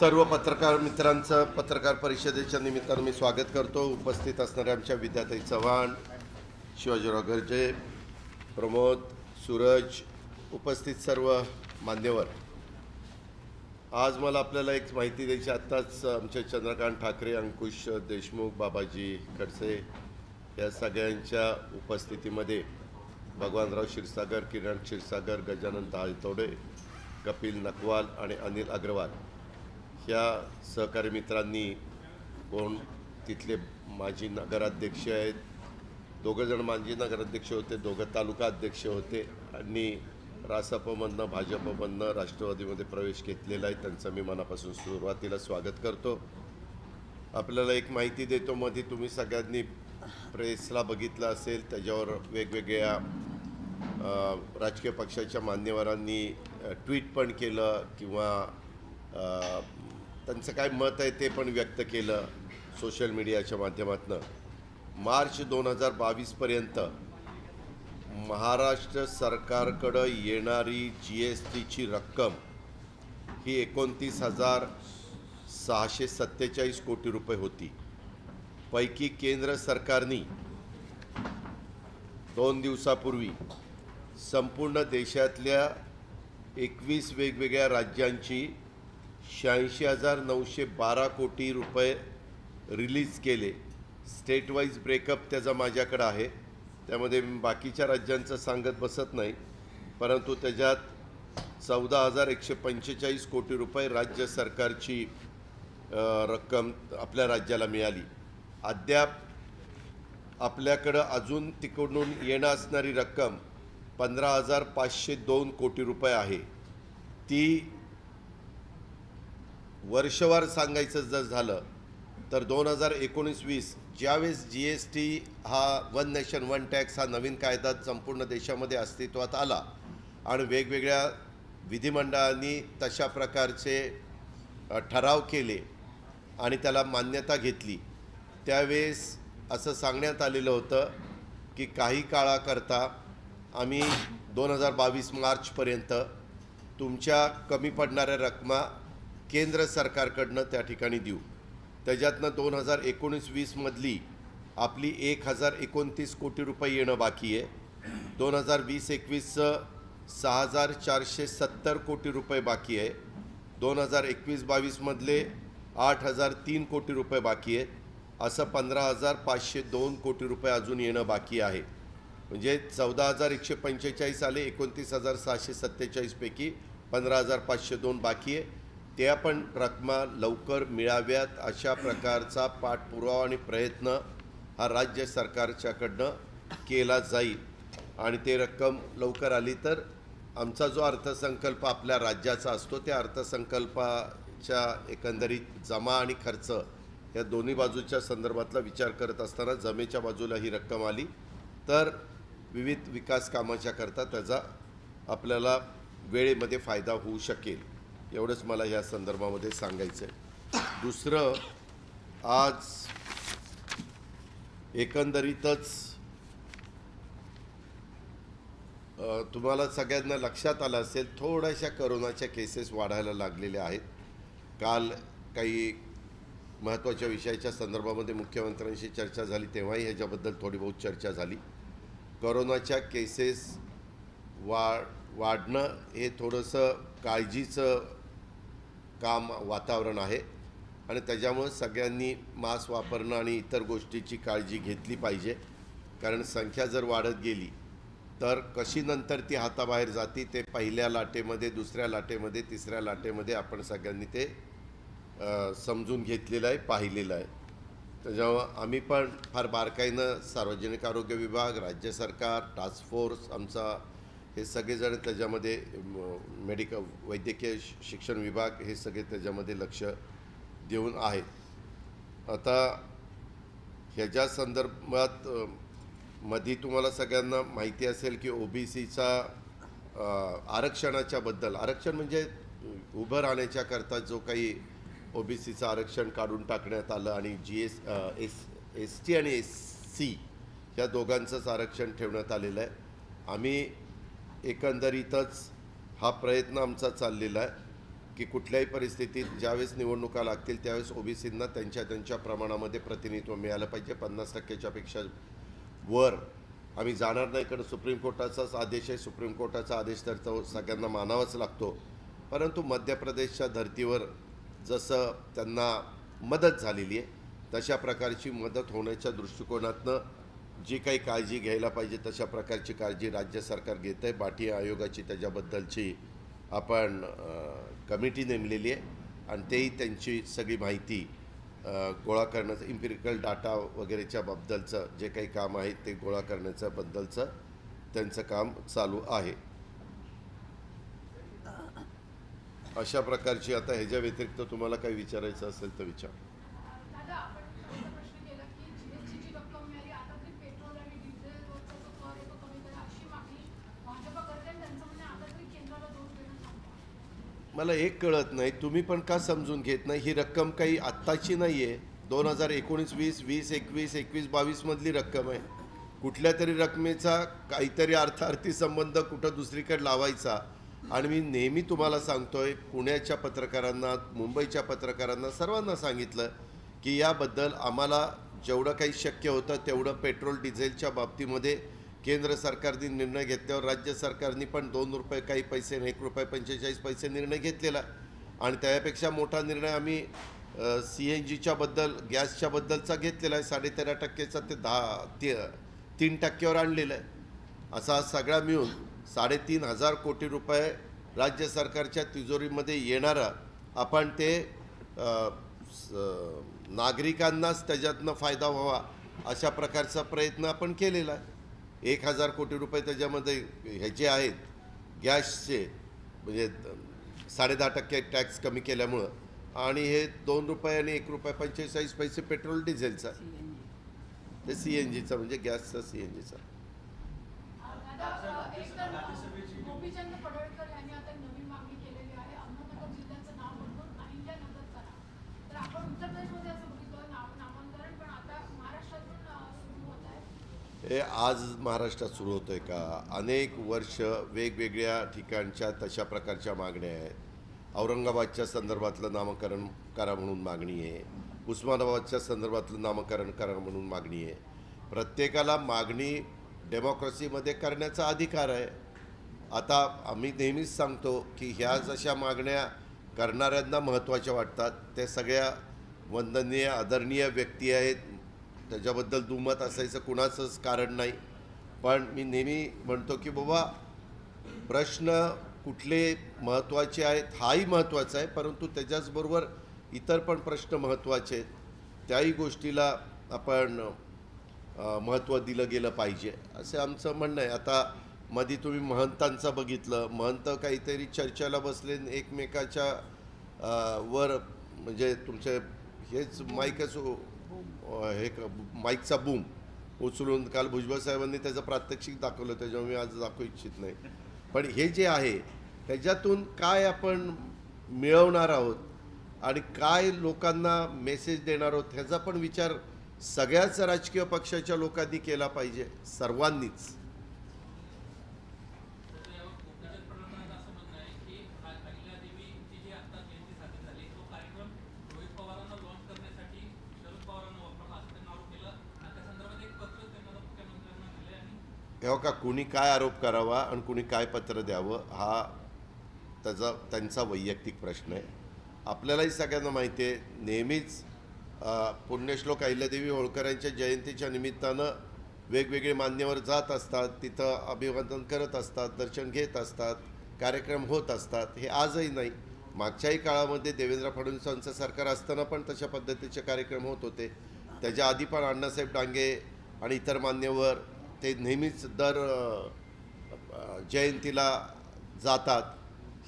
सर्व पत्रकार मित्रांचं पत्रकार परिषदेच्या निमित्तानं मी स्वागत करतो। उपस्थित असणाऱ्या आमच्या विद्याताई चव्हाण, शिवाजीराव गर्जे, प्रमोद, सूरज, उपस्थित सर्व मान्यवर, आज मला आपल्याला एक माहिती द्यायची। आत्ताच आमचे चंद्रकांत ठाकरे, अंकुश देशमुख, बाबाजी खडसे या सगळ्यांच्या उपस्थितीमध्ये भगवानराव क्षीरसागर, किरण क्षीरसागर, गजानन ताळतोडे, कपिल नकवाल आणि अनिल अग्रवाल ह्या सहकारी मित्रांनी, कोण तिथले माजी नगराध्यक्ष आहेत, दोघंजण माजी नगराध्यक्ष होते, दोघं तालुका अध्यक्ष होते आणि रासपमधनं भाजपमधनं राष्ट्रवादीमध्ये प्रवेश घेतलेला आहे। त्यांचं मी मनापासून सुरुवातीला स्वागत करतो। आपल्याला एक माहिती देतो, मध्ये तुम्ही सगळ्यांनी प्रेसला बघितलं असेल, त्याच्यावर वेगवेगळ्या राजकीय पक्षाच्या मान्यवरांनी ट्विट पण केलं किंवा त्यांचं काय मत आहे ते पण व्यक्त केलं सोशल मीडियाच्या माध्यमातून। मार्च 2022 पर्यंत महाराष्ट्र सरकारकडे येणारी GSTची रक्कम ही 29,647 कोटी रुपये होती। पैकी केंद्र सरकारने 2 दिवसापूर्वी संपूर्ण देशातल्या 21 वेगवेगळ्या राज्यांची 86,912 कोटी रुपये रिलीज केले। स्टेट वाईज ब्रेकअप त्याचा माझ्याकडे आहे, त्यामध्ये बाकीच्या राज्यांचं सांगत बसत नाही, परंतु त्याच्यात 14,145 कोटी रुपये राज्य सरकारची रक्कम आपल्या राज्याला मिळाली। अद्याप आपल्याकडं अजून तिकडून येणं असणारी रक्कम 15,502 कोटी रुपये आहे। ती वर्षवार सांगायचं जर झालं तर 2019-20 ज्यावेळेस GST हा वन नेशन वन टॅक्स हा नवीन कायदा संपूर्ण देशामध्ये अस्तित्वात आला आणि वेगवेगळ्या विधिमंडळांनी तशा प्रकारचे ठराव केले आणि त्याला मान्यता घेतली, त्यावेळेस असं सांगण्यात आलेलं होतं की काही काळाकरता आम्ही 2022 मार्चपर्यंत तुमच्या कमी पडणाऱ्या रकमा केंद्र सरकारकडनं त्या ठिकाणी देऊ। त्याच्यातनं 2019-20 मधली आपली 1,029 कोटी रुपये येणं बाकी आहे। 2020-21चं 6,470 कोटी रुपये बाकी आहे। 2021-22 मधले 8,003 कोटी रुपये बाकी आहेत। असं 15,502 कोटी रुपये अजून येणं बाकी आहे। म्हणजे 14,145 आले, 29,647 पैकी 15,502 बाकी आहे। त्या पण रकमा लवकर मिळाव्यात अशा प्रकारचा पाठपुरावा आणि प्रयत्न हा राज्य सरकारच्याकडनं केला जाईल आणि ते रक्कम लवकर आली तर आमचा जो अर्थसंकल्प आपल्या राज्याचा असतो त्या अर्थसंकल्पाच्या एकंदरीत जमा आणि खर्च या दोन्ही बाजूच्या संदर्भातला विचार करत असताना जमेच्या बाजूला ही रक्कम आली तर विविध विकास कामाच्या करता त्याचा आपल्याला वेळेमध्ये फायदा होऊ शकेल, एवढंच मला या संदर्भामध्ये सांगायचं आहे। दुसरं, आज एकंदरीतच तुम्हाला सगळ्यांना लक्षात आलं असेल, थोड्याशा कोरोनाच्या केसेस वाढायला लागलेल्या आहेत। काल काही महत्त्वाच्या विषयाच्या संदर्भामध्ये मुख्यमंत्र्यांशी चर्चा झाली, तेव्हाही ह्याच्याबद्दल थोडी बहुत चर्चा झाली। कोरोनाच्या केसेस वाढणं हे थोडंसं काळजीचं काम वातावरण आहे आणि त्याच्यामुळे सगळ्यांनी मास्क वापरणं आणि इतर गोष्टीची काळजी घेतली पाहिजे, कारण संख्या जर वाढत गेली तर कशी नंतर ती हाताबाहेर जाती ते पहिल्या लाटेमध्ये, दुसऱ्या लाटेमध्ये, तिसऱ्या लाटेमध्ये आपण सगळ्यांनी ते समजून घेतलेलं आहे, पाहिलेलं आहे। त्याच्यामुळं आम्ही पण फार बारकाईनं सार्वजनिक आरोग्य विभाग, राज्य सरकार, टास्क फोर्स आमचा, हे सगळेजण त्याच्यामध्ये, वैद्यकीय शिक्षण विभाग हे सगळे त्याच्यामध्ये लक्ष देऊन आहेत। आता ह्याच्या संदर्भात मध्ये तुम्हाला सगळ्यांना माहिती असेल की OBCचा आरक्षणाच्या बद्दल, आरक्षण म्हणजे उभं राहण्याच्या करता जो काही OBCचं आरक्षण काढून टाकण्यात आलं आणि ST आणि SC या दोघांचंच आरक्षण ठेवण्यात आलेलं आहे। आम्ही एकंदरीतच हा प्रयत्न आमचा चाललेला आहे की कुठल्याही परिस्थितीत ज्यावेळेस निवडणुका लागतील त्यावेळेस ओबीसींना त्यांच्या प्रमाणामध्ये प्रतिनिधित्व मिळालं पाहिजे. 50%च्या पेक्षा वर आम्ही जाणार नाही, कारण सुप्रीम कोर्टाचाच आदेश आहे. सुप्रीम कोर्टाचा आदेश तर तो सगळ्यांना मानावाच लागतो. परंतु मध्य प्रदेशच्या धर्तीवर जसं त्यांना मदत झालेली आहे तशा प्रकारची मदत होण्याच्या दृष्टिकोनातनं जी काही काळजी घ्यायला पाहिजे तशा प्रकारची काळजी राज्य सरकार घेतं आहे. बाठी आयोगाची त्याच्याबद्दलची आपण कमिटी नेमलेली आहे आणि तेही त्यांची सगळी माहिती गोळा करण्याचं, इम्पिरिकल डाटा वगैरेच्या बद्दलचं जे काही काम आहे ते गोळा करण्याच्या बद्दलचं त्यांचं काम चालू आहे. अशा प्रकारची. आता ह्याच्या व्यतिरिक्त तुम्हाला काही विचारायचं असेल तर विचार. मला एक कळत नाही, तुम्ही पण का समजून घेत नाही? ही रक्कम काही आत्ताची नाही आहे. 2019-20, 20-21, 21-22 मधली रक्कम आहे. कुठल्या तरी रकमेचा काहीतरी अर्थार्थी संबंध कुठं दुसरीकडे लावायचा. आणि मी नेहमी तुम्हाला सांगतोय, पुण्याच्या पत्रकारांना, मुंबईच्या पत्रकारांना, सर्वांना सांगितलं की याबद्दल आम्हाला जेवढं काही शक्य होतं तेवढं पेट्रोल डिझेलच्या बाबतीमध्ये केंद्र सरकारने निर्णय घेतल्यावर राज्य सरकारने पण 2 रुपये काही पैसे आणि 1 रुपये 45 पैसे निर्णय घेतलेला. आणि त्यापेक्षा मोठा निर्णय आम्ही CNGच्या बद्दल, गॅसच्या बद्दलचा घेतलेला आहे. 13.5%चा ते 3%वर आणलेला आहे. असा सगळा मिळून 3,500 कोटी रुपये राज्य सरकारच्या तिजोरीमध्ये येणारा आपण ते नागरिकांनाच त्याच्यातनं फायदा व्हावा अशा प्रकारचा प्रयत्न आपण केलेला आहे. 1,000 कोटी रुपये त्याच्यामध्ये ह्याचे आहेत गॅसचे, म्हणजे 10.5% टॅक्स कमी केल्यामुळं, आणि हे 2 रुपये आणि 1 रुपये 45 पैसे पेट्रोल डिझेलचा, ते CNGचा म्हणजे गॅसचा CNGचा. हे आज महाराष्ट्रात सुरू होतं आहे का? अनेक वर्ष वेगवेगळ्या ठिकाणच्या तशा प्रकारच्या मागण्या आहेत. औरंगाबादच्या संदर्भातलं नामकरण करा म्हणून मागणी आहे. उस्मानाबादच्या संदर्भातलं नामकरण करा म्हणून मागणी आहे. प्रत्येकाला मागणी डेमोक्रेसीमध्ये करण्याचा अधिकार आहे. आता आम्ही नेहमीच सांगतो की ह्या जशा मागण्या करणाऱ्यांना महत्त्वाच्या वाटतात, त्या सगळ्या वंदनीय आदरणीय व्यक्ती आहेत, त्याच्याबद्दल दुमत असायचं कुणाचंच कारण नाही. पण मी नेहमी म्हणतो की बाबा, प्रश्न कुठले महत्त्वाचे आहेत हाही महत्त्वाचा आहे, परंतु त्याच्याचबरोबर इतर पण प्रश्न महत्त्वाचे आहेत. त्याही गोष्टीला आपण महत्त्व दिलं गेलं पाहिजे असं आमचं म्हणणं आहे. आता मध्ये तुम्ही महंतांचं बघितलं, महंत काहीतरी चर्चेला बसले, एकमेकाच्या वर, म्हणजे तुमचे हेच माईकच हे माईकचा बूम उचलून काल भुजबळ साहेबांनी त्याचं प्रात्यक्षिक दाखवलं, त्याच्यामुळे मी आज दाखवू इच्छित नाही. पण हे जे आहे त्याच्यातून काय आपण मिळवणार आहोत आणि काय लोकांना मेसेज देणार आहोत ह्याचा पण विचार सगळ्याच राजकीय पक्षाच्या लोकांनी केला पाहिजे, सर्वांनीच. हे का कुणी काय आरोप करावा आणि कुणी काय पत्र द्यावं हा त्यांचा वैयक्तिक प्रश्न आहे. आपल्यालाही सगळ्यांना माहिती आहे, नेहमीच पुण्यश्लोक अहिल्यादेवी होळकरांच्या जयंतीच्या निमित्तानं वेगवेगळे मान्यवर जात असतात, तिथं अभिवादन करत असतात, दर्शन घेत असतात, कार्यक्रम होत असतात. हे आजही नाही, मागच्याही काळामध्ये देवेंद्र फडणवीसांचं सरकार असताना पण तशा पद्धतीचे कार्यक्रम होत होते. त्याच्या आधी पण अण्णासाहेब डांगे आणि इतर मान्यवर ते नेहमीच दर जयंतीला जातात.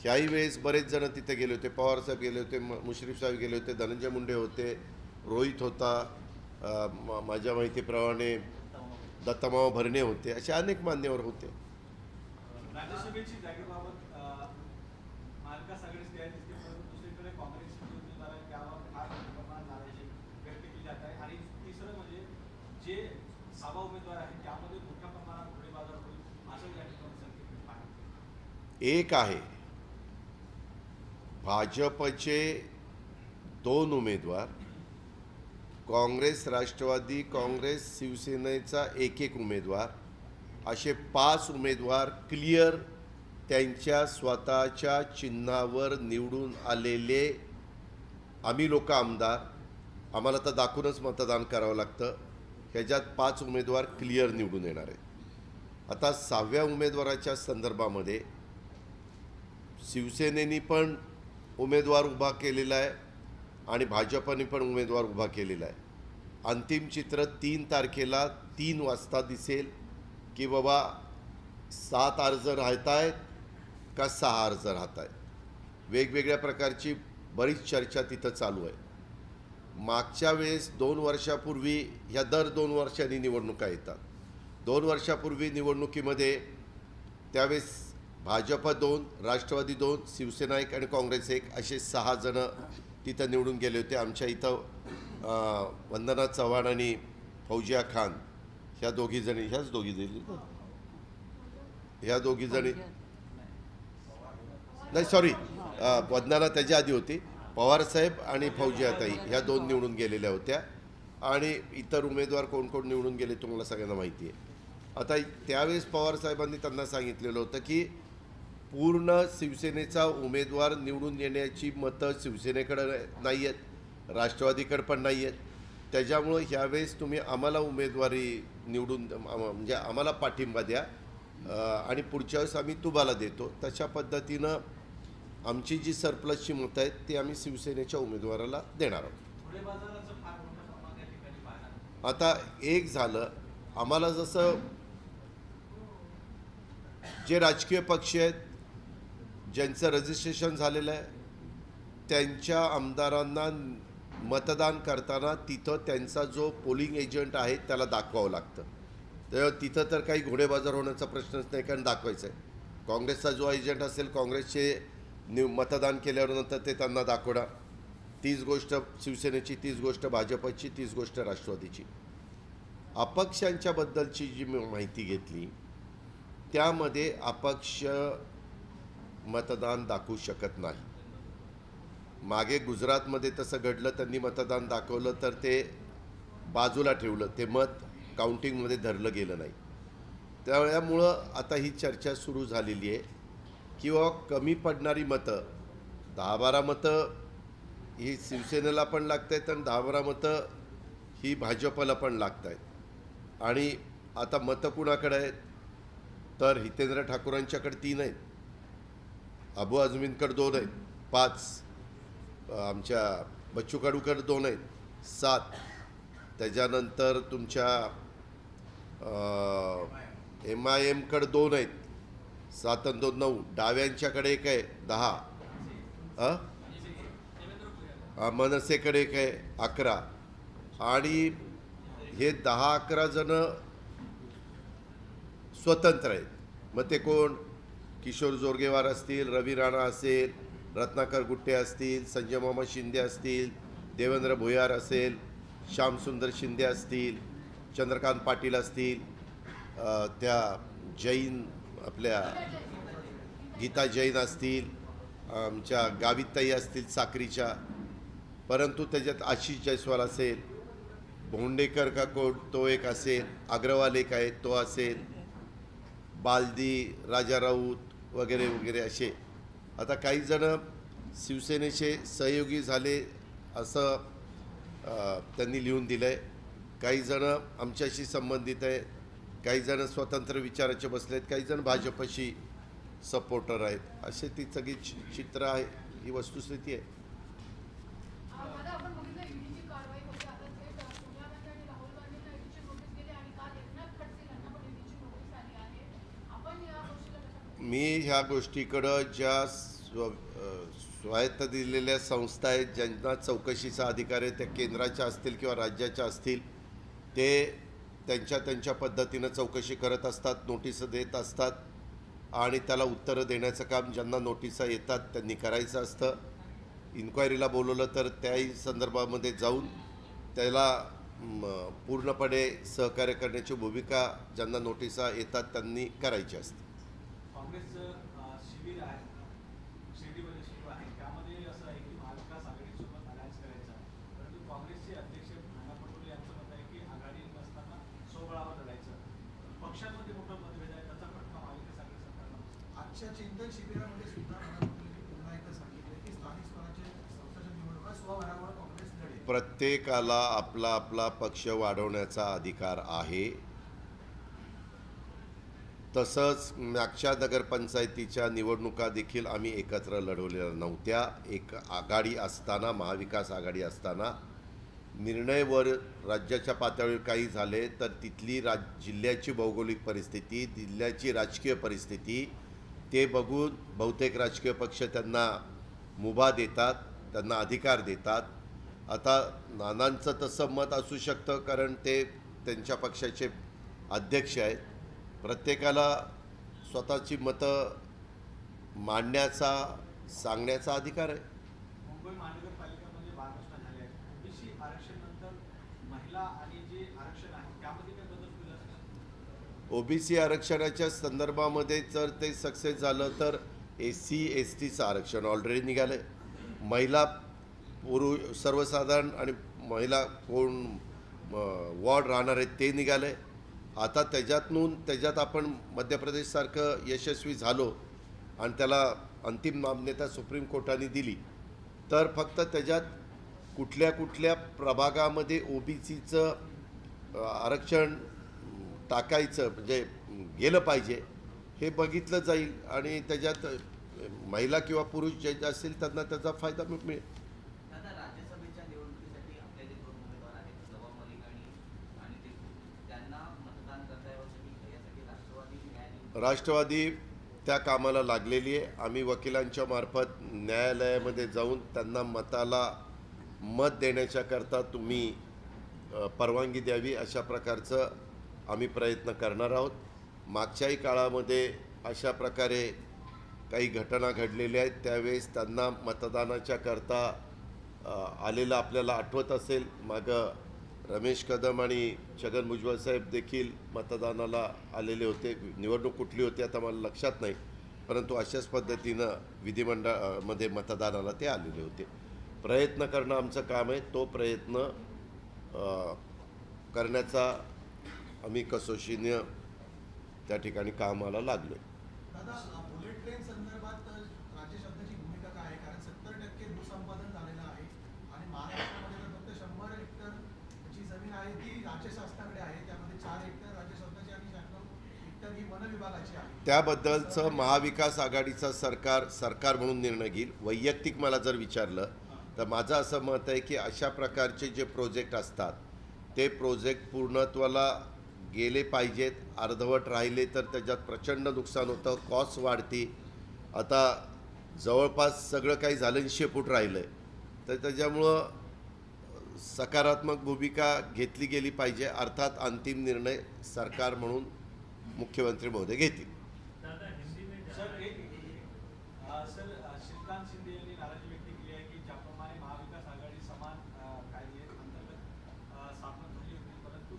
ह्याही वेळेस बरेच जण तिथे गेले होते. पवारसाहेब गेले होते, मुश्रीफ साहेब गेले होते, धनंजय मुंडे होते, रोहित होता, माझ्या माहितीप्रमाणे दत्तमाव भरणे होते, असे अनेक मान्यवर होते. राज्यसभेची जागेबाबत महाविकास आघाडीची तयारी दिसते, परंतु दुसरीकडे काँग्रेसचे उमेदवार आहेत त्यावर फार प्रमाणात नाराजी व्यक्त केली जात आहे. आणि तिसरं म्हणजे जे 6 उमेदवार आहेत त्यामध्ये मोठ्या प्रमाणात घोडेबाजार होईल असं या ठिकाणी संकेत आहे. एक आहे भाजपचे 2 उमेदवार, काँग्रेस, राष्ट्रवादी काँग्रेस, शिवसेनेचा एक उमेदवार, असे 5 उमेदवार क्लिअर त्यांच्या स्वतःच्या चिन्हावर निवडून आलेले आम्ही लोक आमदार, आम्हाला तर दाखवूनच मतदान करावं लागतं. ह्याच्यात 5 उमेदवार क्लिअर निवडून येणार आहेत. आता 6व्या उमेदवाराच्या संदर्भामध्ये शिवसेनेनी पण उमेदवार उभा केलेला आहे आणि भाजपने पण उमेदवार उभा केलेला आहे. अंतिम चित्र 3 तारखेला 3 वाजता दिसेल की बाबा 7 अर्ज राहत आहेत का 6 अर्ज राहत आहेत. वेगवेगळ्या प्रकारची बरीच चर्चा तिथं चालू आहे. मागच्या वेळेस 2 वर्षापूर्वी, ह्या दर 2 वर्षांनी निवडणुका येतात. 2 वर्षापूर्वी निवडणुकीमध्ये त्यावेळेस भाजप 2, राष्ट्रवादी 2, शिवसेना 1 आणि काँग्रेस 1 असे 6 जण तिथं निवडून गेले होते. आमच्या इथं वंदना चव्हाण आणि फौजिया खान ह्या दोघीजणी, ह्याच दोघीजणी, ह्या दोघीजणी, नाही सॉरी, वंदना त्याच्या आधी होती, पवारसाहेब आणि फौजियाताई ह्या 2 निवडून गेलेल्या होत्या. आणि इतर उमेदवार कोण कोण निवडून गेले तुम्हाला सगळ्यांना माहिती आहे. आता त्यावेळेस पवारसाहेबांनी त्यांना सांगितलेलं होतं की पूर्ण शिवसेनेचा उमेदवार निवडून येण्याची मतं शिवसेनेकडं नाही आहेत, राष्ट्रवादीकडं पण नाही आहेत. त्याच्यामुळं ह्यावेळेस तुम्ही आम्हाला उमेदवारी निवडून, म्हणजे आम्हाला पाठिंबा द्या आणि पुढच्या वेळेस आम्ही तुम्हाला देतो. तशा पद्धतीनं आमची जी सरप्लसची मतं आहेत ती आम्ही शिवसेनेच्या उमेदवाराला देणार आहोत. आता एक झालं, आम्हाला जसं जे राजकीय पक्ष आहेत ज्यांचं रजिस्ट्रेशन झालेलं आहे त्यांच्या आमदारांना मतदान करताना तिथं त्यांचा जो पोलिंग एजंट आहे त्याला दाखवावं लागतं. तर तिथं तर काही घोडेबाजार होण्याचा प्रश्नच नाही, कारण दाखवायचं आहे. काँग्रेसचा जो एजंट असेल, काँग्रेसचे मतदान केल्यावर नंतर ते त्यांना दाखवणार. तीच गोष्ट शिवसेनेची, तीच गोष्ट भाजपची, तीच गोष्ट राष्ट्रवादीची. अपक्षांच्याबद्दलची जी माहिती घेतली त्यामध्ये अपक्ष मतदान दाखवू शकत नाही. मागे गुजरातमध्ये तसं घडलं, त्यांनी मतदान दाखवलं तर ते बाजूला ठेवलं, ते मत काउंटिंगमध्ये धरलं गेलं नाही. त्यामुळं आता ही चर्चा सुरू झालेली आहे किंवा कमी पडणारी मतं, 10-12 मतं ही शिवसेनेला पण लागत आहेत आणि 10-12 मतं ही भाजपला पण लागत आहेत. आणि आता मतं कुणाकडे आहेत तर हितेंद्र ठाकूरांच्याकडे 3 आहेत, अबू आझमींकडे 2 आहेत, 5 आमच्या बच्चू कडूकडे 2 आहेत, 7 त्याच्यानंतर तुमच्या MIMकडे 2 आहेत, 7 आणि 2 9, डाव्यांच्याकडे 1 आहे, 10, मनसेकडे 1 आहे, 11. आणि हे 10-11 जण स्वतंत्र आहेत. मग ते कोण? किशोर जोरगेवार असतील, रवी राणा असेल, रत्नाकर गुट्टे असतील, संजय मामा शिंदे असतील, देवेंद्र भुयार असेल, श्यामसुंदर शिंदे असतील, चंद्रकांत पाटील असतील, त्या जैन आपल्या गीता जैन असतील, आमच्या गावितताई असतील साक्रीच्या, परंतु त्याच्यात आशिष जयस्वाल असेल, भोंडेकर का कोण तो एक असेल, अग्रवाल एक आहे तो असेल, बालदी, राजा राऊत वगैरे वगैरे असे. आता काही जण शिवसेनेचे सहयोगी झाले असं त्यांनी लिहून दिलं आहे. काही जण आमच्याशी संबंधित आहे, काही जण स्वतंत्र विचाराचे बसले आहेत, काही जण भाजपशी सपोर्टर आहेत. असे ती सगळी चित्र आहे, ही वस्तुस्थिती आहे. मी ह्या गोष्टीकडं ज्या स्वायत्त दिलेल्या संस्था आहेत ज्यांना चौकशीचा अधिकार आहे, त्या केंद्राच्या असतील किंवा राज्याच्या असतील, ते त्यांच्या पद्धतीनं चौकशी करत असतात, नोटिसं देत असतात आणि त्याला उत्तरं देण्याचं काम ज्यांना नोटिसा येतात त्यांनी करायचं असतं. इन्क्वायरीला बोलवलं तर त्याही संदर्भामध्ये जाऊन त्याला पूर्णपणे सहकार्य करण्याची भूमिका ज्यांना नोटिसा येतात त्यांनी करायची असते. काँग्रेसचं शिबिर आहे, शिर्डीमध्ये शिबिर आहे, त्यामध्ये शिबिरामध्ये सुद्धा मला पुन्हा एकदा सांगितलं की स्थानिक स्वराज्य संस्थांच्या निवडणुका स्वबळावर काँग्रेस लढेल. प्रत्येकाला आपला आपला पक्ष वाढवण्याचा अधिकार आहे. तसंच मागच्या नगरपंचायतीच्या निवडणुका देखील आम्ही एकत्र लढवलेल्या नव्हत्या. एक आघाडी असताना, महाविकास आघाडी असताना निर्णयवर राज्याच्या पातळीवर काही झाले तर तिथली जिल्ह्याची भौगोलिक परिस्थिती, जिल्ह्याची राजकीय परिस्थिती ते बघून बहुतेक राजकीय पक्ष त्यांना मुभा देतात, त्यांना अधिकार देतात. आता नानांचं तसं मत असू शकतं कारण ते त्यांच्या पक्षाचे अध्यक्ष आहेत. प्रत्येकाला स्वतःची मतं मांडण्याचा, सांगण्याचा अधिकार आहे. मुंबई महानगरपालिकेमध्ये बारघोषणा झाल्या आहेत. ओबीसी आरक्षण नंतर महिला आणि जे आरक्षण आहे त्यामध्ये काय बदल होईल असं? ओबीसी आरक्षणाच्या संदर्भामध्ये जर ते सक्सेस झालं तर SC STचं आरक्षण ऑलरेडी निघालं आहे. महिला, पुरुष, सर्वसाधारण आणि महिला कोण वॉर्ड राहणार आहेत ते निघाले. आता त्याच्यात आपण मध्य प्रदेशसारखं यशस्वी झालो आणि त्याला अंतिम मान्यता सुप्रीम कोर्टाने दिली तर फक्त त्याच्यात कुठल्या कुठल्या प्रभागामध्ये OBCचं आरक्षण टाकायचं म्हणजे गेलं पाहिजे हे बघितलं जाईल आणि त्याच्यात महिला किंवा पुरुष जे असतील त्यांना त्याचा फायदा मिळेल. दादा, राज्यसभेच्या निवडणुकीसाठी आपले जे दोन उमेदवार आहेत नवाब मलिक आणि ते त्यांना मतदान करता यासाठी यासाठी राष्ट्रवादी त्या कामाला लागलेली आहे. आम्ही वकिलांच्या मार्फत न्यायालयामध्ये जाऊन त्यांना मत देण्याच्याकरता तुम्ही परवानगी द्यावी अशा प्रकारचं आम्ही प्रयत्न करणार आहोत. मागच्याही काळामध्ये अशा प्रकारे काही घटना घडलेल्या आहेत. त्यावेळेस त्यांना मतदानाच्या करता आलेलं आपल्याला आठवत असेल. मागं रमेश कदम आणि छगन भुजबळ साहेब देखील मतदानाला आलेले होते. निवडणूक कुठली होती आता मला लक्षात नाही, परंतु अशाच पद्धतीनं विधिमंडळामध्ये मतदानाला ते आलेले होते. प्रयत्न करणं आमचं काम आहे. तो प्रयत्न करण्याचा आम्ही कसोशीने त्या ठिकाणी कामाला लागलो. दादा, बुलेट ट्रेन संदर्भात राज्य शासनाची भूमिका काय आहे? कारण 70% भूसंपादन झालेलं आहे आणि महाराष्ट्रामध्ये तर फक्त 100 हेक्टर जी जमीन आहे ती राज्य शासनाकडे आहे. त्यामध्ये 4 हेक्टर राज्य शासनाची आणि 100 हेक्टर ही वन विभागाची आहे. त्याबद्दलचं महाविकास आघाडीचा सरकार म्हणून निर्णय घेईल. वैयक्तिक मला जर विचारलं तर माझं असं मत आहे की अशा प्रकारचे जे प्रोजेक्ट असतात ते प्रोजेक्ट पूर्णत्वाला गेले पाहिजेत. अर्धवट राहिले तर त्याच्यात प्रचंड नुकसान होतं, कॉस्ट वाढती. आता जवळपास सगळं काही झालं शेपूट राहिलं आहे तर त्याच्यामुळं सकारात्मक भूमिका घेतली गेली पाहिजे. अर्थात अंतिम निर्णय सरकार म्हणून मुख्यमंत्री महोदय घेतील. सर, श्रीकांत शिंदे यांनी नाराजी व्यक्त केली आहे की ज्याप्रमाणे महाविकास आघाडी समान कायदे अंतर्गत स्थापन झाली होती परंतु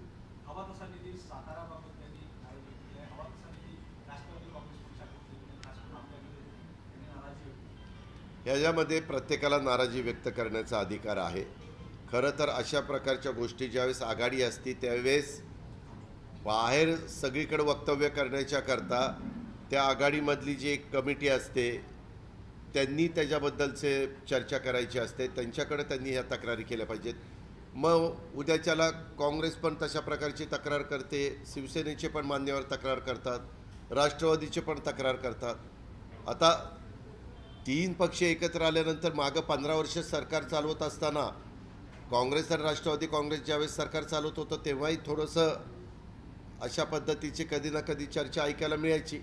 हवा तसा निधी साताराबाबत त्यांनी नाराजी व्यक्त केली आहे. हवा तसा निधी राष्ट्रवादी काँग्रेस पक्षाकडून खास करून आपल्याकडे त्यांनी नाराजी व्यक्त केली. ह्याच्यामध्ये प्रत्येकाला नाराजी व्यक्त करण्याचा अधिकार आहे. खरं तर अशा प्रकारच्या गोष्टी ज्यावेळेस आघाडी असते त्यावेळेस बाहेर सगळीकडे वक्तव्य करण्याच्या करता त्या आघाडीमधली जी एक कमिटी असते त्यांनी त्याच्याबद्दलचे चर्चा करायची असते. त्यांच्याकडे त्यांनी ह्या तक्रारी केल्या पाहिजेत. मग उद्याच्याला काँग्रेस पण तशा प्रकारची तक्रार करते, शिवसेनेचे पण मान्यवर तक्रार करतात, राष्ट्रवादीचे पण तक्रार करतात. आता 3 पक्ष एकत्र आल्यानंतर मागं 15 वर्ष सरकार चालवत असताना काँग्रेस आणि राष्ट्रवादी काँग्रेस ज्यावेळेस सरकार चालवत होतं तेव्हाही थोडंसं अशा पद्धतीची कधी ना कधी चर्चा ऐकायला मिळायची.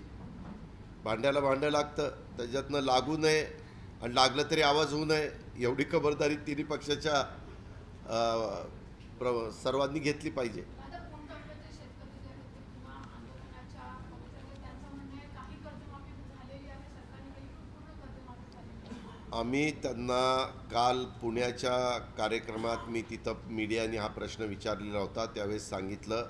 भांड्याला भांडं लागतं, त्याच्यातनं लागू नये आणि लागलं तरी आवाज होऊ नये एवढी खबरदारी तिन्ही पक्षाच्या सर्वांनी घेतली पाहिजे. आम्ही त्यांना काल पुण्याच्या कार्यक्रमात मी तिथं मीडियाने हा प्रश्न विचारलेला होता त्यावेळेस सांगितलं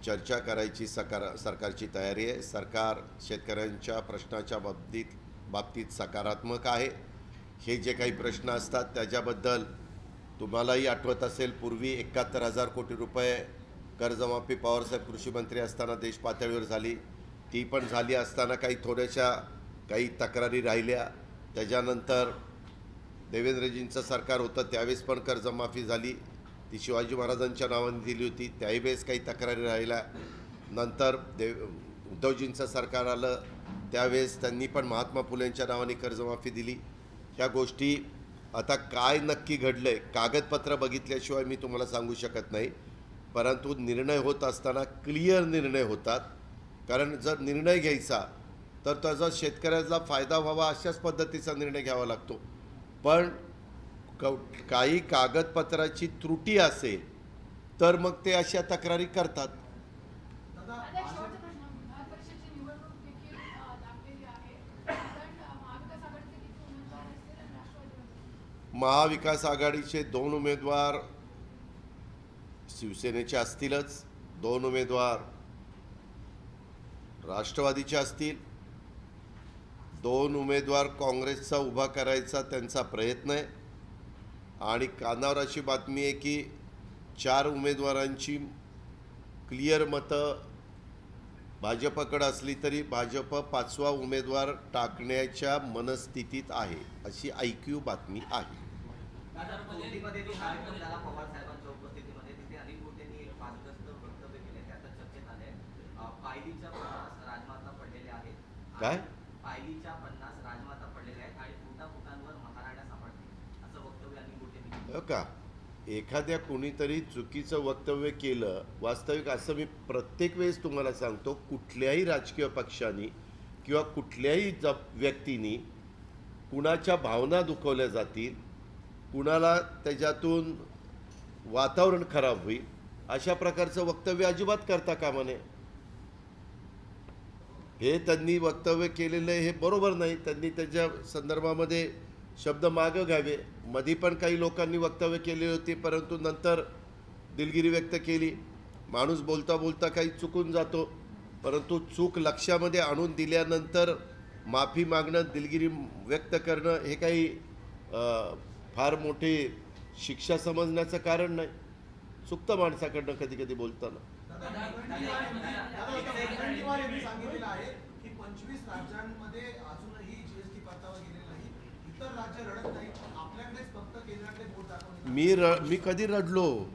चर्चा करायची सरकारची तयारी आहे. सरकार शेतकऱ्यांच्या प्रश्नाच्या बाबतीत सकारात्मक आहे. हे जे काही प्रश्न असतात त्याच्याबद्दल तुम्हालाही आठवत असेल पूर्वी 71,000 कोटी रुपये कर्जमाफी पवारसाहेब कृषी मंत्री असताना देश पातळीवर झाली. ती पण झाली असताना काही थोड्याशा काही तक्रारी राहिल्या. त्याच्यानंतर देवेंद्रजींचं सरकार होतं त्यावेळेस पण कर्जमाफी झाली, ती शिवाजी महाराजांच्या नावाने दिली होती, त्याही वेळेस काही तक्रारी राहिल्या. नंतर उद्धवजींचं सरकार आलं त्यावेळेस त्यांनी पण महात्मा फुलेंच्या नावाने कर्जमाफी दिली. ह्या गोष्टी आता काय नक्की घडलं आहे कागदपत्र बघितल्याशिवाय मी तुम्हाला सांगू शकत नाही, परंतु निर्णय होत असताना क्लिअर निर्णय होतात. कारण जर निर्णय घ्यायचा तर त्याचा शेतकऱ्याला फायदा व्हावा अशाच पद्धतीचा निर्णय घ्यावा लागतो. पण काही कागदपत्राची त्रुटी असेल तर मग ते अशा तक्रारी करतात. दादा आता एक शेवटचा प्रश्न. विधान परिषदेची निवडणूक देखील लागलेली आहे. साधारण महाविकास आघाडीचे किती उमेदवार असतील आणि राष्ट्रवादीमध्ये? महाविकास आघाडीचे 2 उमेदवार शिवसेनेचे असतीलच, 2 उमेदवार राष्ट्रवादीचे असतील, 2 उमेदवार काँग्रेसचा उभा करायचा त्यांचा प्रयत्न आहे. आणि कानावर अशी बातमी आहे की 4 उमेदवारांची क्लिअर मतं भाजपकडे असली तरी भाजप 5वा उमेदवार टाकण्याच्या मनस्थितीत आहे, अशी ऐकीव बातमी आहे. कोर्टीमध्ये जो कार्यक्रम झाला पवार साहेबांच्या उपस्थितीमध्ये, तिथे अनिल गोटेंनी एक वादग्रस्त वक्तव्य केले, ते आता चर्चेत आले. पायलीच्या 50 राजमाता पडलेल्या आहेत. काय? पायलीच्या 50 राजमाता पडलेल्या आहेत आणि फुटाफुटांवर महाराण्या सापडतील, असं वक्तव्य अनिल गोटेंनी केलं. हो का? एखाद्या कोणीतरी चुकीचं वक्तव्य केलं, वास्तविक असं मी प्रत्येक वेळेस तुम्हाला सांगतो, कुठल्याही राजकीय पक्षाने किंवा कुठल्याही व्यक्तीने कुणाच्या भावना दुखवल्या जातील, कुणाला त्याच्यातून वातावरण खराब होईल अशा प्रकारचं वक्तव्य अजिबात करता कामा नये. हे त्यांनी वक्तव्य केलेलं हे बरोबर नाही. त्यांनी त्याच्या संदर्भामध्ये शब्द मागं घ्यावे. मधी पण काही लोकांनी वक्तव्य केली होती, परंतु नंतर दिलगिरी व्यक्त केली. माणूस बोलता बोलता काही चुकून जातो, परंतु चूक लक्षामध्ये आणून दिल्यानंतर माफी मागणं, दिलगिरी व्यक्त करणं हे काही फार मोठी शिक्षा समजण्याचं कारण नाही. चुकतं माणसाकडनं कधी कधी बोलताना. गणपतीवार यांनी सांगितलेलं आहे की 25 राज्यांमध्ये अजूनही जीएसटी परतावा गेलेला नाही, इतर राज्य रडत नाही, आपल्याकडेच फक्त केंद्राकडे बोट दाखवणे. मी कधी रडलो?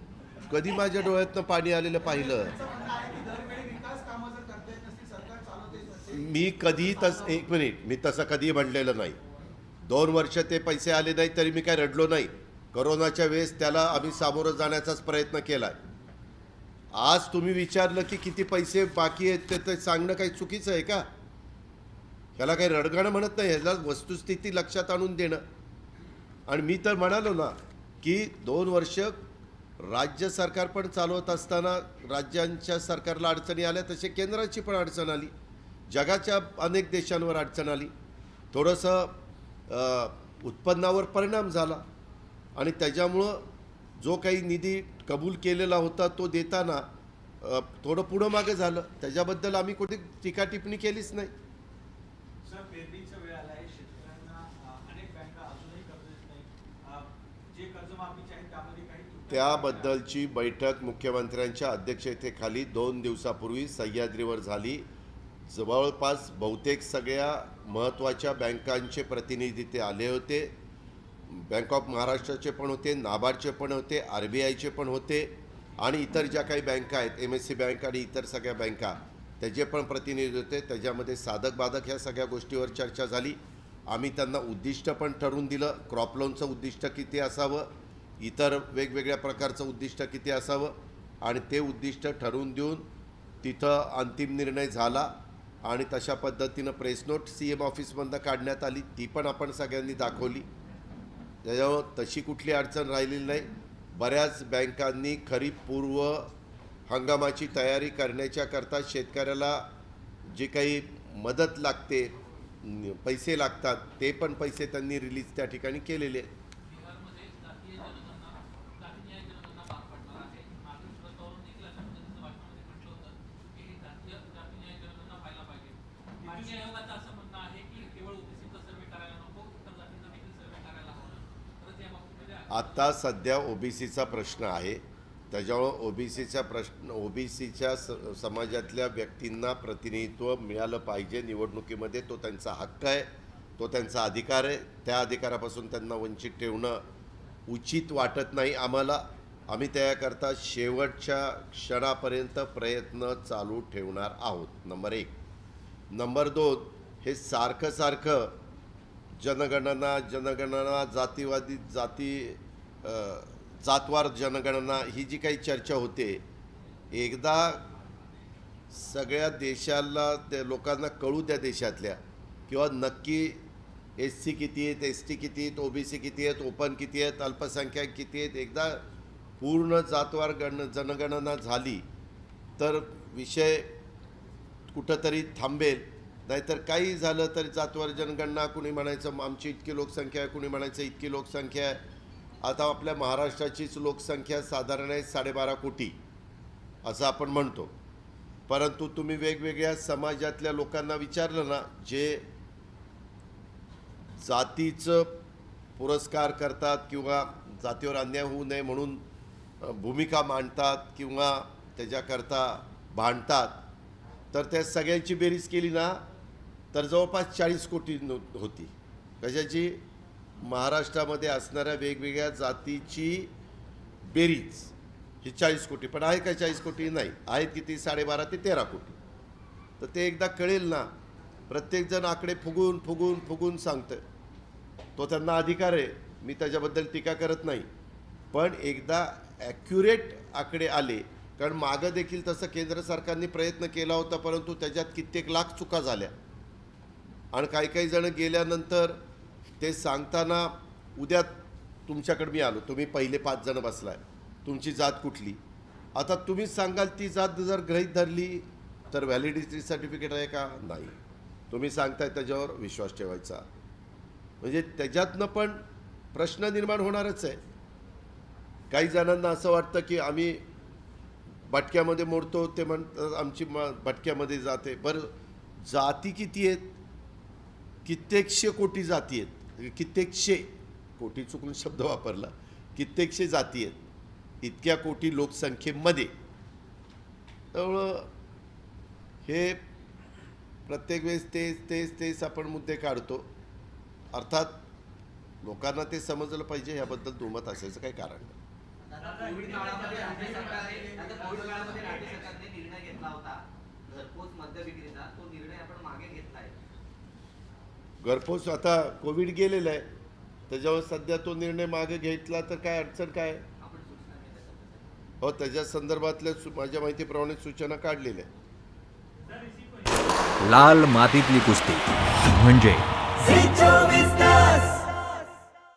कधी माझ्या डोळ्यातनं पाणी आलेलं पाहिलं? त्यांचं म्हणणं आहे की दरवेळी विकास कामं जर करता येत नसतील, सरकार चालवत येत नसेल. मी कधी एक मिनिट, मी तसं कधी म्हणलेलं नाही. 2 वर्ष ते पैसे आले नाही तरी मी काय रडलो नाही. करोनाच्या वेळेस त्याला आम्ही सामोरं जाण्याचाच प्रयत्न केला आहे. आज तुम्ही विचारलं की किती पैसे बाकी आहेत ते सांगणं काही चुकीचं आहे का? ह्याला काही रडगाणं म्हणत नाही, ह्याला वस्तुस्थिती लक्षात आणून देणं. आणि मी तर म्हणालो ना की 2 वर्ष राज्य सरकार पण चालवत असताना राज्यांच्या सरकारला अडचणी आल्या, तसे केंद्राची पण अडचण आली, जगाच्या अनेक देशांवर अडचण आली. थोडंसं उत्पन्नावर परिणाम झाला आणि त्याच्यामुळं जो काही निधी कबूल केलेला होता तो देताना थोडं पुढं मागे झालं. त्याच्याबद्दल आम्ही कुठे टीका टिप्पणी केलीच नाही. सर, पेरणीचा वेळ आला आहे. शेतकऱ्यांना अनेक बँका अजूनही कर्ज देत नाही. जे कर्जमाफीचे आहेत त्यामध्ये काही त्रुटी- त्याबद्दलची बैठक मुख्यमंत्र्यांच्या अध्यक्षतेखाली 2 दिवसापूर्वी सह्याद्रीवर झाली. जवळपास बहुतेक सगळ्या महत्त्वाच्या बँकांचे प्रतिनिधी ते आले होते. बँक ऑफ महाराष्ट्राचे पण होते, नाबार्डचे पण होते, RBIचे पण होते आणि इतर ज्या काही बँका आहेत, MSC बँक आणि इतर सगळ्या बँका, त्याचे पण प्रतिनिधी होते. त्याच्यामध्ये साधक बाधक ह्या सगळ्या गोष्टीवर चर्चा झाली. आम्ही त्यांना उद्दिष्ट पण ठरवून दिलं, क्रॉप लोनचं उद्दिष्ट किती असावं, इतर वेगवेगळ्या प्रकारचं उद्दिष्ट किती असावं, आणि ते उद्दिष्ट ठरवून देऊन तिथं अंतिम निर्णय झाला. आणि तशा पद्धतीनं प्रेस नोट CM ऑफिसमधनं काढण्यात आली, ती पण आपण सगळ्यांनी दाखवली. त्याच्यामुळं तशी कुठली अडचण राहिलेली नाही. बऱ्याच बँकांनी खरीप पूर्व हंगामाची तयारी करण्याच्याकरता शेतकऱ्याला जे काही मदत लागते, पैसे लागतात, ते पण पैसे त्यांनी रिलीज त्या ठिकाणी केलेले आहेत. बिहारमध्ये जातीय जनगणना जातीय जनगणना पार पडणार आहे. मागील शरद पवारांनी देखील अशा पद्धतीचं भाषणामध्ये म्हटलं होतं की जातीय जनगणना व्हायला पाहिजे. मागणी आयोगाचं असं म्हणणं आहे की केवळ ओबीसीचा सर्वे करायला नको, इतर जातींचा देखील सर्वे करायला हवा. तरच या बाबतीमध्ये आता सध्या OBCचा प्रश्न आहे. त्याच्यामुळं ओबीसीच्या समाजातल्या व्यक्तींना प्रतिनिधित्व मिळालं पाहिजे निवडणुकीमध्ये. तो त्यांचा हक्क आहे, तो त्यांचा अधिकार आहे. त्या अधिकारापासून त्यांना वंचित ठेवणं उचित वाटत नाही आम्हाला. आम्ही त्याकरता शेवटच्या क्षणापर्यंत प्रयत्न चालू ठेवणार आहोत. नंबर 1. नंबर 2, हे सारखं जनगणना जातीवादी जातवार जनगणना ही जी काही चर्चा होते, एकदा सगळ्या देशाला त्या लोकांना कळू द्या देशातल्या, किंवा नक्की SC किती आहेत, ST किती आहेत, OBC किती आहेत, ओपन किती आहेत, अल्पसंख्याक किती आहेत. एकदा पूर्ण जातवार जनगणना झाली तर विषय कुठंतरी थांबेल. नाहीतर काही झालं तर जातवार जनगणना, कुणी म्हणायचं आमची इतकी लोकसंख्या आहे, कुणी म्हणायचं इतकी लोकसंख्या आहे. आता आपल्या महाराष्ट्राचीच लोकसंख्या साधारण आहे 12.5 कोटी असं आपण म्हणतो. परंतु तुम्ही वेगवेगळ्या समाजातल्या लोकांना विचारलं ना, जे जातीचं पुरस्कार करतात किंवा जातीवर अन्याय होऊ नये म्हणून भूमिका मांडतात किंवा त्याच्याकरता भांडतात, तर त्या सगळ्यांची बेरीज केली ना तर जवळपास 40 कोटी होती. कशाची? महाराष्ट्रामध्ये असणाऱ्या वेगवेगळ्या जातीची बेरीज ही 40 कोटी. पण आहे का 40 कोटी? नाही. आहेत किती? 12.5 ते 13 कोटी. तर ते एकदा कळेल ना. प्रत्येकजण आकडे फुगून सांगतं. तो त्यांना अधिकार आहे, मी त्याच्याबद्दल टीका करत नाही. पण एकदा ॲक्युरेट आकडे आले, कारण मागं देखील तसं केंद्र सरकारने प्रयत्न केला होता, परंतु त्याच्यात कित्येक लाख चुका झाल्या. आणि काही जण गेल्यानंतर ते सांगताना, उद्या तुमच्याकडे मी आलो, तुम्ही पहिले 5 जण बसलाय, तुमची जात कुठली? आता तुम्हीच सांगाल ती जात जर गृहीत धरली तर व्हॅलिडिटी सर्टिफिकेट आहे का? नाही. तुम्ही सांगताय त्याच्यावर विश्वास ठेवायचा. म्हणजे त्याच्यातनं पण प्रश्न निर्माण होणारच आहे. काही जणांना असं वाटतं की आम्ही भटक्यामध्ये मोडतो, ते म्हणतात आमची भटक्यामध्ये जाते. बरं, जाती किती आहेत? कित्येकशे कोटी जाती आहेत. कित्येकशे कोटी, चुकून शब्द वापरला, कित्येकशे जाती आहेत इतक्या कोटी लोकसंख्येमध्ये. त्यामुळं हे प्रत्येक वेळेस तेच आपण मुद्दे काढतो. अर्थात लोकांना ते समजलं पाहिजे, याबद्दल दुमत असायचं काही कारण नाही. कोविड काळामध्ये राज्य सरकारने निर्णय घेतला होता घरपोच मद्य विक्रीचा. तो निर्णय आपण मागे घेतलाय. घरपोच आता कोविड गेलेलं आहे, त्याच्यावर सध्या तो निर्णय मागे घेतला तर काय अडचण काय? आपण सूचना केल्या. हो, त्याच्या संदर्भातल्या माझ्या माहितीप्रमाणे सूचना काढलेल्या आहेत. लाल मातीतली कुस्ती म्हणजे